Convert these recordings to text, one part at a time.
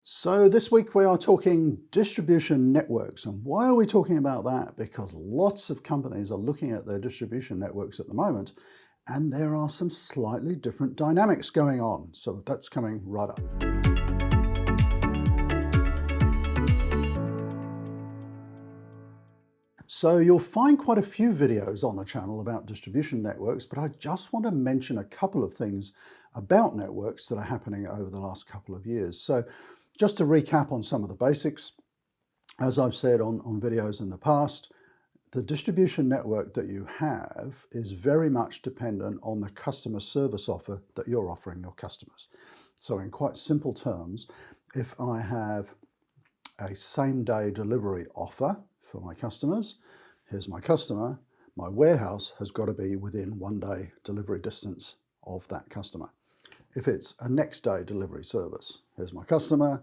So this week we are talking distribution networks. And why are we talking about that? Because lots of companies are looking at their distribution networks at the moment, and there are some slightly different dynamics going on. So that's coming right up. So you'll find quite a few videos on the channel about distribution networks, but I just want to mention a couple of things about networks that are happening over the last couple of years. So just to recap on some of the basics, as I've said on videos in the past, the distribution network that you have is very much dependent on the customer service offer that you're offering your customers. So in quite simple terms, if I have a same-day delivery offer for my customers, here's my customer, my warehouse has got to be within 1 day delivery distance of that customer. If it's a next day delivery service, here's my customer,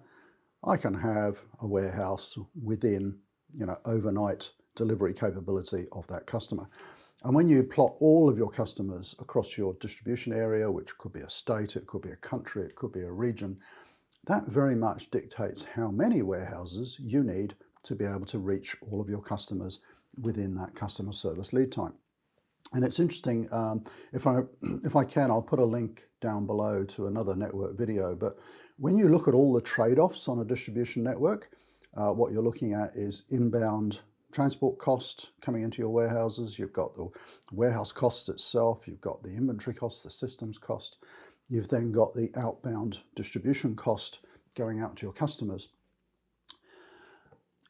I can have a warehouse within, overnight delivery capability of that customer. And when you plot all of your customers across your distribution area, which could be a state, it could be a country, it could be a region, that very much dictates how many warehouses you need to be able to reach all of your customers within that customer service lead time. And it's interesting, if I can, I'll put a link down below to another network video, but when you look at all the trade-offs on a distribution network, what you're looking at is inbound transport cost coming into your warehouses, you've got the warehouse cost itself, you've got the inventory cost, the systems cost, you've then got the outbound distribution cost going out to your customers.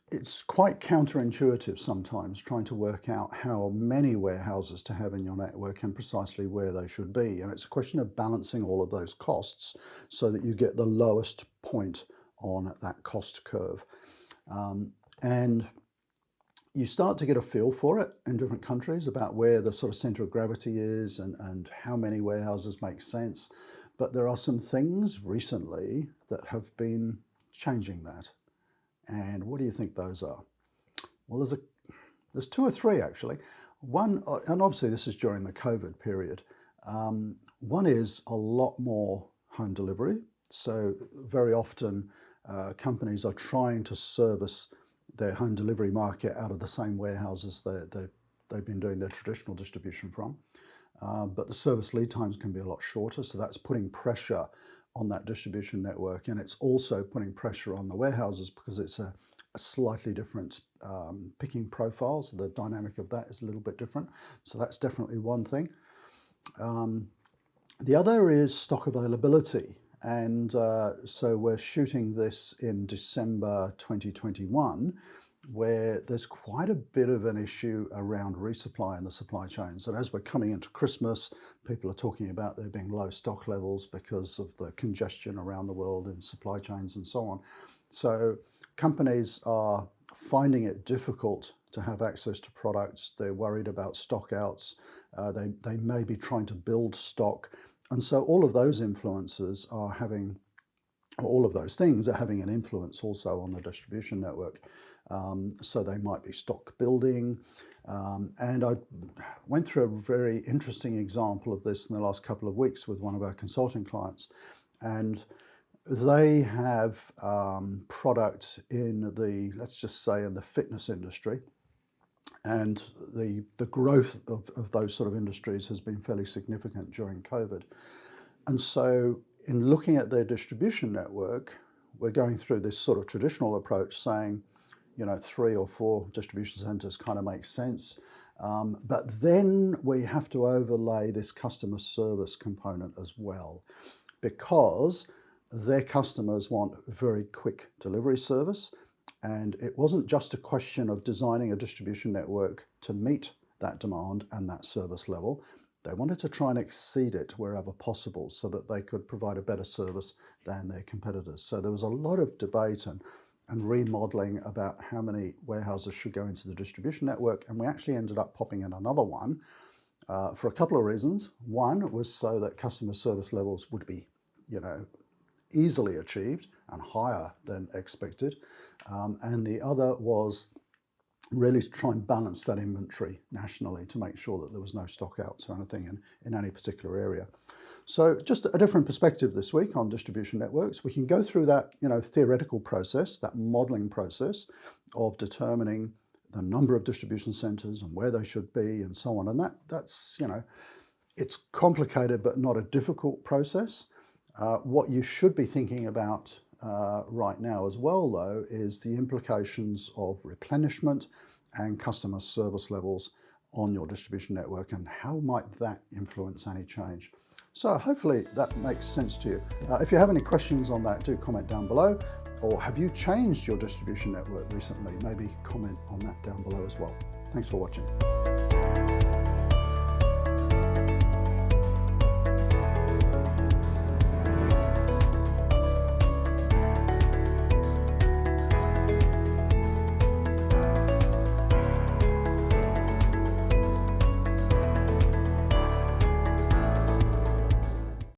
It's quite counterintuitive sometimes trying to work out how many warehouses to have in your network and precisely where they should be. And it's a question of balancing all of those costs so that you get the lowest point on that cost curve. And you start to get a feel for it in different countries about where the sort of center of gravity is and how many warehouses make sense. But there are some things recently that have been changing that. And what do you think those are? Well, there's two or three actually. One, and obviously this is during the COVID period. One is a lot more home delivery. So very often companies are trying to service their home delivery market out of the same warehouses they've been doing their traditional distribution from. But the service lead times can be a lot shorter, so that's putting pressure on that distribution network, and it's also putting pressure on the warehouses because it's a slightly different picking profile, so the dynamic of that is a little bit different. So that's definitely one thing. The other is stock availability, and so we're shooting this in December 2021, where there's quite a bit of an issue around resupply in the supply chains. And as we're coming into Christmas, people are talking about there being low stock levels because of the congestion around the world in supply chains and so on. So companies are finding it difficult to have access to products. They're worried about stock outs. They may be trying to build stock. And so all of those influences are having, all of those things are having an influence also on the distribution network. So they might be stock building. And I went through a very interesting example of this in the last couple of weeks with one of our consulting clients. And they have product in the, let's just say in the fitness industry. And the growth of those sort of industries has been fairly significant during COVID. And so in looking at their distribution network, we're going through this sort of traditional approach saying, 3 or 4 distribution centers kind of makes sense. But then we have to overlay this customer service component as well, because their customers want very quick delivery service. And it wasn't just a question of designing a distribution network to meet that demand and that service level. They wanted to try and exceed it wherever possible so that they could provide a better service than their competitors. So there was a lot of debate and remodeling about how many warehouses should go into the distribution network. And we actually ended up popping in another one for a couple of reasons. One was so that customer service levels would be, easily achieved and higher than expected. And the other was really to try and balance that inventory nationally to make sure that there was no stock outs or anything in any particular area. So just a different perspective this week on distribution networks. We can go through that, theoretical process, that modeling process of determining the number of distribution centers and where they should be and so on. And that's it's complicated but not a difficult process. What you should be thinking about right now as well, though, is the implications of replenishment and customer service levels on your distribution network and how might that influence any change. So hopefully that makes sense to you. If you have any questions on that, do comment down below. Or have you changed your distribution network recently? Maybe comment on that down below as well. Thanks for watching.